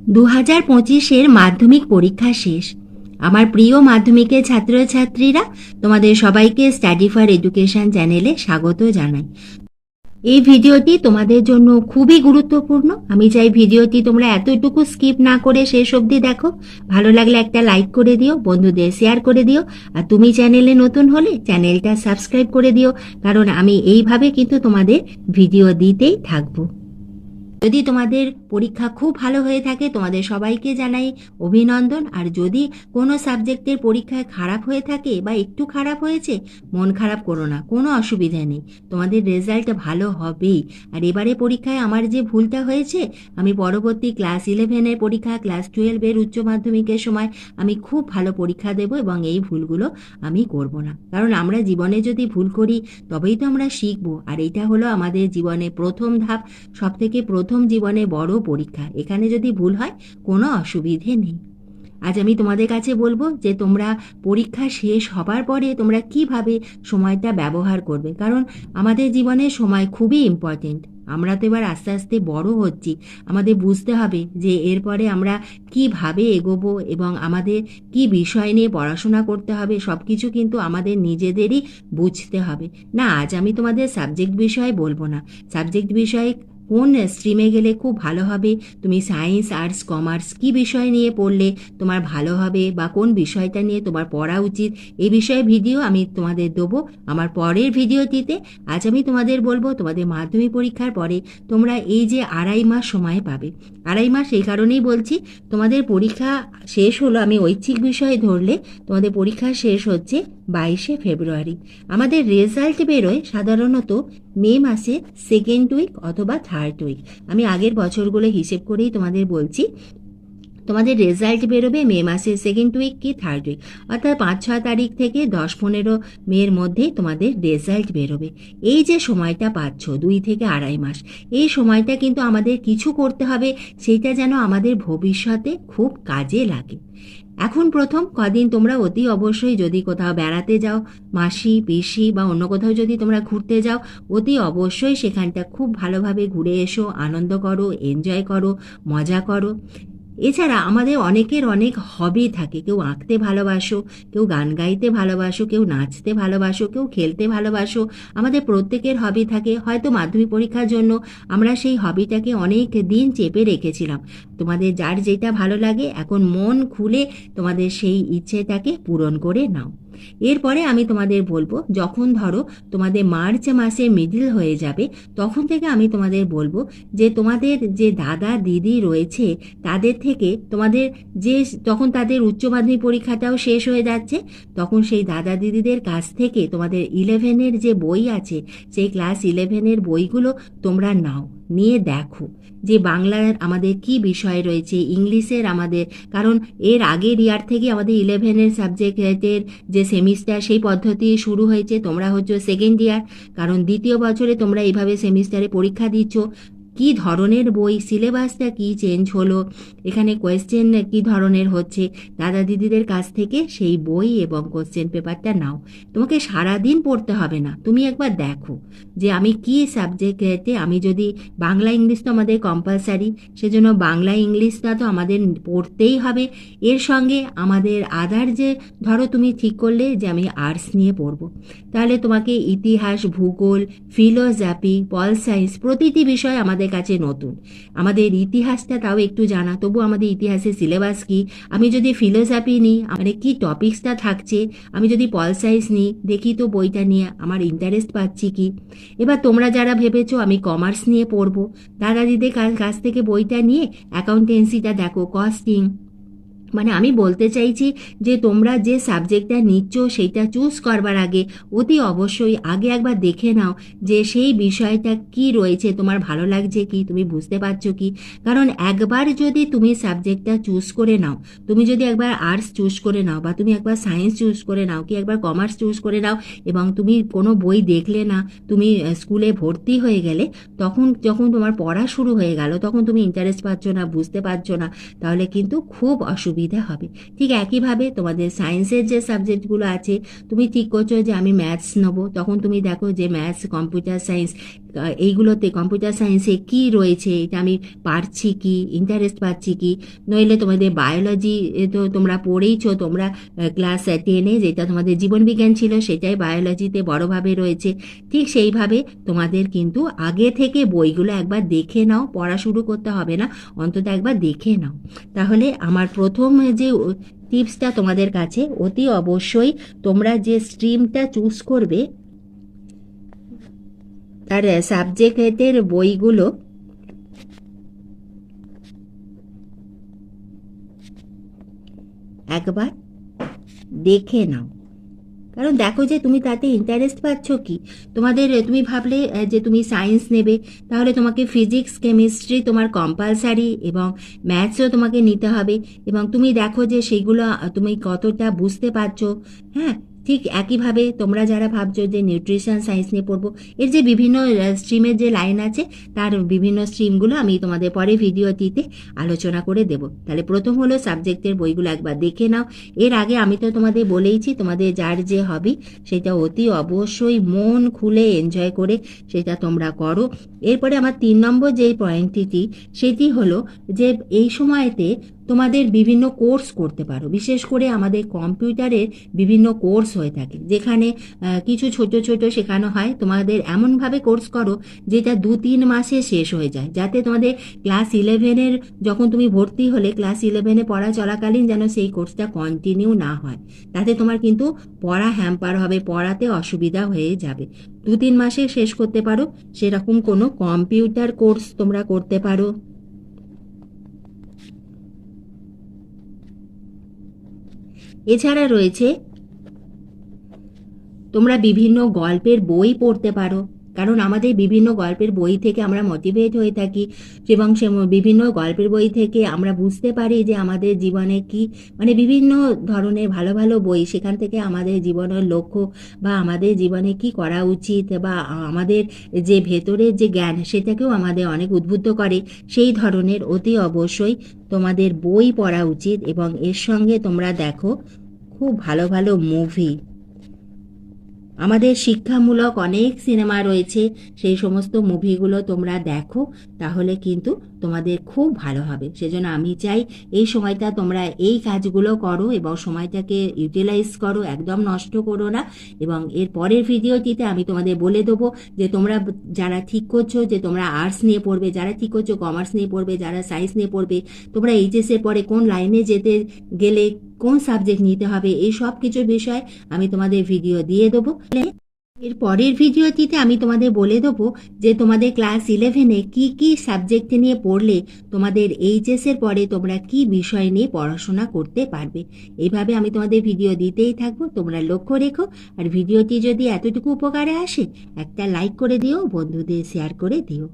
2025-এর মাধ্যমিক পরীক্ষা শেষ। আমার প্রিয় মাধ্যমিকের ছাত্রছাত্রীরা, তোমাদের সবাইকে স্টাডি ফর এডুকেশন চ্যানেলে স্বাগত জানাই। এই ভিডিওটি তোমাদের জন্য খুবই গুরুত্বপূর্ণ। আমি চাই ভিডিওটি তোমরা এতটুকু স্কিপ না করে শেষ অবধি দেখো। ভালো লাগলে একটা লাইক করে দিও, বন্ধুদের শেয়ার করে দিও, আর তুমি চ্যানেলে নতুন হলে চ্যানেলটা সাবস্ক্রাইব করে দিও, কারণ আমি এইভাবে কিন্তু তোমাদের ভিডিও দিতেই থাকবো। যদি তোমাদের পরীক্ষা খুব ভালো হয়ে থাকে, তোমাদের সবাইকে জানাই অভিনন্দন। আর যদি কোনো সাবজেক্টের পরীক্ষায় খারাপ হয়ে থাকে বা একটু খারাপ হয়েছে, মন খারাপ করো না, কোনো অসুবিধা নেই, তোমাদের রেজাল্ট ভালো হবেই। আর এবারে পরীক্ষায় আমার যে ভুলটা হয়েছে, আমি পরবর্তী ক্লাস 11-এর পরীক্ষা, ক্লাস 12-এর উচ্চ মাধ্যমিকের সময় আমি খুব ভালো পরীক্ষা দেব এবং এই ভুলগুলো আমি করব না। কারণ আমরা জীবনে যদি ভুল করি তবেই তো আমরা শিখবো। আর এটা হলো আমাদের জীবনে প্রথম ধাপ, সব থেকে প্রথম জীবনে বড় পরীক্ষা। এখানে যদি ভুল হয় কোনো অসুবিধে নেই। আজ আমি তোমাদের কাছে বলবো যে তোমরা পরীক্ষা শেষ হবার পরে তোমরা কিভাবে সময়টা ব্যবহার করবে, কারণ আমাদের জীবনে সময় খুবই ইম্পর্টেন্ট। আমরা তো এবার আস্তে আস্তে বড় হচ্ছি, আমাদের বুঝতে হবে যে এরপরে আমরা কিভাবে এগোবো এবং আমাদের কি বিষয় নিয়ে পড়াশোনা করতে হবে, সব কিছু কিন্তু আমাদের নিজেদেরই বুঝতে হবে। না, আজ আমি তোমাদের সাবজেক্ট বিষয়ে বলবো না। সাবজেক্ট বিষয়ে কোন স্ট্রিমে গেলে খুব ভালো হবে, তুমি সায়েন্স, আর্টস, কমার্স কি বিষয় নিয়ে পড়লে তোমার ভালো হবে, বা কোন বিষয়টা নিয়ে তোমার পড়া উচিত, এই বিষয়ে ভিডিও আমি তোমাদের দেবো আমার পরের ভিডিওটিতে। আজ আমি তোমাদের বলবো তোমাদের মাধ্যমিক পরীক্ষার পরে তোমরা এই যে 2.5 মাস সময় পাবে। 2.5 মাস এই কারণেই বলছি, তোমাদের পরীক্ষা শেষ হলো, আমি ঐচ্ছিক বিষয় ধরলে তোমাদের পরীক্ষা শেষ হচ্ছে 22শে ফেব্রুয়ারি। আমাদের রেজাল্ট বেরোয় সাধারণত মে মাসের সেকেন্ড উইক অথবা থার্ড উইক। আমি আগের বছরগুলো হিসেব করেই তোমাদের বলছি, তোমাদের রেজাল্ট বেরোবে মে মাসের সেকেন্ড উইক কি থার্ড উইক, অর্থাৎ 5-6 তারিখ থেকে 10-15 মের মধ্যে তোমাদের রেজাল্ট বেরোবে। এই যে সময়টা পাচ্ছ 2 থেকে 2.5 মাস, এই সময়টা কিন্তু আমাদের কিছু করতে হবে, সেইটা যেন আমাদের ভবিষ্যতে খুব কাজে লাগে। এখন প্রথম কদিন তোমরা অতি অবশ্যই যদি কোথাও বেড়াতে যাও, মাসি পিসি বা অন্য কোথাও যদি তোমরা ঘুরতে যাও, অতি অবশ্যই সেখানটা খুব ভালোভাবে ঘুরে এসো, আনন্দ করো, এনজয় করো, মজা করো। এছাড়া আমাদের অনেকের অনেক হবি থাকে, কেউ আঁকতে ভালোবাসো, কেউ গান গাইতে ভালোবাসো, কেউ নাচতে ভালোবাসো, কেউ খেলতে ভালোবাসো। আমাদের প্রত্যেকের হবি থাকে। হয়তো মাধ্যমিক পরীক্ষার জন্য আমরা সেই হবিটাকে অনেক দিন চেপে রেখেছিলাম। তোমাদের যার যেটা ভালো লাগে এখন মন খুলে তোমাদের সেই ইচ্ছেটাকে পূরণ করে নাও। এরপরে আমি তোমাদের বলবো, যখন ধরো তোমাদের মার্চ মাসে মিডল হয়ে যাবে, তখন থেকে আমি তোমাদের বলবো যে তোমাদের যে দাদা দিদি রয়েছে তাদের থেকে তোমাদের যে, তখন তাদের উচ্চ মাধ্যমিক পরীক্ষাটাও শেষ হয়ে যাচ্ছে, তখন সেই দাদা দিদিদের কাছ থেকে তোমাদের 11-এর যে বই আছে, সেই ক্লাস 11-এর বইগুলো তোমরা নাও, নিয়ে দেখো যে বাংলার আমাদের কি বিষয় রয়েছে, ইংলিশের আমাদের, কারণ এর আগের ইয়ার থেকে আমাদের 11-এর সাবজেক্টের যে সেমিস্টার সেই পদ্ধতি শুরু হয়েছে। তোমরা হচ্ছে সেকেন্ড ইয়ার, কারণ দ্বিতীয় বছরে তোমরা এইভাবে সেমিস্টারে পরীক্ষা দিচ্ছ। কি ধরনের বই, সিলেবাসটা কি চেঞ্জ হলো, এখানে কোয়েশ্চেন কি ধরনের হচ্ছে, দাদা দিদিদের কাছ থেকে সেই বই এবং কোয়েশ্চেন পেপারটা নাও। তোমাকে সারাদিন পড়তে হবে না, তুমি একবার দেখো যে আমি কি সাবজেক্টে, আমি যদি বাংলা ইংলিশ তো আমাদের কম্পালসারি, সেজন্য বাংলা ইংলিশটা তো আমাদের পড়তেই হবে। এর সঙ্গে আমাদের আদার যে, ধরো তুমি ঠিক করলে যে আমি আর্টস নিয়ে পড়বো, তাহলে তোমাকে ইতিহাস, ভূগোল, ফিলোজফি, পল সায়েন্স প্রতিটি বিষয় আমাদের কাছে নতুন। আমাদের ইতিহাসটা তাও একটু জানা, তবু আমাদের ইতিহাসের সিলেবাস কি, আমি যদি ফিলোসফি নিই মানে কি টপিক্সটা থাকছে, আমি যদি পল সায়েন্স নিই দেখি তো বইটা নিয়ে আমার ইন্টারেস্ট পাচ্ছি কি। এবার তোমরা যারা ভেবেছো আমি কমার্স নিয়ে পড়বো, দাদা দিদিদের কাছ থেকে বইটা নিয়ে অ্যাকাউন্টেন্সিটা দেখো, কস্টিং, মানে আমি বলতে চাইছি যে তোমরা যে সাবজেক্টটা নিচ্ছ সেইটা চুজ করবার আগে অতি অবশ্যই আগে একবার দেখে নাও যে সেই বিষয়টা কি রয়েছে, তোমার ভালো লাগছে কি, তুমি বুঝতে পারছো কি। কারণ একবার যদি তুমি সাবজেক্টটা চুজ করে নাও, তুমি যদি একবার আর্টস চুজ করে নাও, বা তুমি একবার সায়েন্স চুজ করে নাও, কি একবার কমার্স চুজ করে নাও, এবং তুমি কোনো বই দেখলে না, তুমি স্কুলে ভর্তি হয়ে গেলে, তখন যখন তোমার পড়া শুরু হয়ে গেল তখন তুমি ইন্টারেস্ট পাচ্ছ না, বুঝতে পারছো না, তাহলে কিন্তু খুব অসুবিধা হবে। ঠিক একইভাবে তোমাদের সায়েন্সের যে সাবজেক্টগুলো আছে, তুমি ঠিক করছো যে আমি ম্যাথস নেবো, তখন তুমি দেখো যে ম্যাথস, কম্পিউটার সায়েন্স, এইগুলোতে কম্পিউটার সায়েন্সে কি রয়েছে, এটা আমি পারছি কি, ইন্টারেস্ট পাচ্ছি কি। নইলে তোমাদের বায়োলজি তো তোমরা পড়েইছো, তোমরা ক্লাস 10-এ যেটা তোমাদের জীবনবিজ্ঞান ছিল সেটাই বায়োলজিতে বড়ভাবে রয়েছে। ঠিক সেইভাবে তোমাদের কিন্তু আগে থেকে বইগুলো একবার দেখে নাও, পড়া শুরু করতে হবে না, অন্তত একবার দেখে নাও। তাহলে আমার প্রথম যে টিপসটা তোমাদের কাছে, অতি অবশ্যই তোমরা যে স্ট্রিমটা চুজ করবে তার সাবজেক্টের বইগুলো একবার দেখে নাও। কারণ দেখো যে তুমি তাতে ইন্টারেস্ট পাচ্ছ কি। তুমি ভাবলে যে তুমি সায়েন্স নেবে, তাহলে তোমাকে ফিজিক্স কেমিস্ট্রি তোমার কম্পালসারি এবং ম্যাথসও তোমাকে নিতে হবে, এবং তুমি দেখো যে সেইগুলো তুমি কতটা বুঝতে পারছো। হ্যাঁ, ঠিক একইভাবে তোমরা যারা ভাবছো যে নিউট্রিশন সায়েন্স নিয়ে পড়বো, এর যে বিভিন্ন স্ট্রিমের যে লাইন আছে তার বিভিন্ন স্ট্রিমগুলো আমি তোমাদের পরে ভিডিওটিতে আলোচনা করে দেব। তাহলে প্রথম হলো সাবজেক্টের বইগুলো একবার দেখে নাও। এর আগে আমি তো তোমাদের বলেইছি, তোমাদের যার যে হবি সেটা অতি অবশ্যই মন খুলে এনজয় করে সেটা তোমরা করো। এরপরে আমার 3 নম্বর যেই পয়েন্টটি, সেটি হলো যে এই সময়তে তোমাদের বিভিন্ন কোর্স করতে পারো। বিশেষ করে আমাদের কম্পিউটারের বিভিন্ন কোর্স হয়ে থাকে, যেখানে কিছু ছোট ছোট শেখানো হয়। তোমাদের এমনভাবে কোর্স করো যেটা 2-3 মাসে শেষ হয়ে যায়, যাতে তোমাদের ক্লাস 11-এর যখন তুমি ভর্তি হলে ক্লাস 11-এ পড়া চলাকালীন যেন সেই কোর্সটা কন্টিনিউ না হয়। তাতে তোমার কিন্তু পড়া হ্যাম্পার হবে, পড়াতে অসুবিধা হয়ে যাবে। 2-3 মাসে শেষ করতে পারো সেরকম কোনো কম্পিউটার কোর্স তোমরা করতে পারো। এছাড়া রয়েছে তোমরা বিভিন্ন গল্পের বই পড়তে পারো, কারণ আমাদের বিভিন্ন গল্পের বই থেকে আমরা মোটিভেট হয়ে থাকি, এবং সে বিভিন্ন গল্পের বই থেকে আমরা বুঝতে পারি যে আমাদের জীবনে কি, মানে বিভিন্ন ধরনের ভালো ভালো বই, সেখান থেকে আমাদের জীবনের লক্ষ্য বা আমাদের জীবনে কি করা উচিত বা আমাদের যে ভেতরের যে জ্ঞান সেটাকেও আমাদের অনেক উদ্বুদ্ধ করে। সেই ধরনের অতি অবশ্যই তোমাদের বই পড়া উচিত, এবং এর সঙ্গে তোমরা দেখো খুব ভালো ভালো মুভি। আমাদের শিক্ষামূলক অনেক সিনেমা রয়েছে, সেই সমস্ত মুভিগুলো তোমরা দেখো, তাহলে কিন্তু তোমাদের খুব ভালো হবে। সেজন্য আমি চাই এই সময়টা তোমরা এই কাজগুলো করো এবং সময়টাকে ইউটিলাইজ করো, একদম নষ্ট করো না। এবং এর পরের ভিডিওটিতে আমি তোমাদের বলে দেবো যে তোমরা যারা ঠিক করছো যে তোমরা আর্টস নিয়ে পড়বে, যারা ঠিক করছো কমার্স নিয়ে পড়বে, যারা সায়েন্স নিয়ে পড়বে, তোমরা এইচএসের পরে কোন লাইনে যেতে গেলে কোন সাবজেক্ট নিতে হবে, এই সব কিছুর বিষয়ে আমি তোমাদের ভিডিও দিয়ে দেবো। এর পরের ভিডিওটিতে আমি তোমাদের বলে দেবো যে তোমাদের ক্লাস 11-এ কি কি সাবজেক্ট নিয়ে পড়লে তোমাদের এইচএসের পরে তোমরা কি বিষয় নিয়ে পড়াশোনা করতে পারবে। এইভাবে আমি তোমাদের ভিডিও দিতেই থাকবো, তোমরা লক্ষ্য রেখো। আর ভিডিওটি যদি এতটুকু উপকারে আসে একটা লাইক করে দিও, বন্ধুদের শেয়ার করে দিও।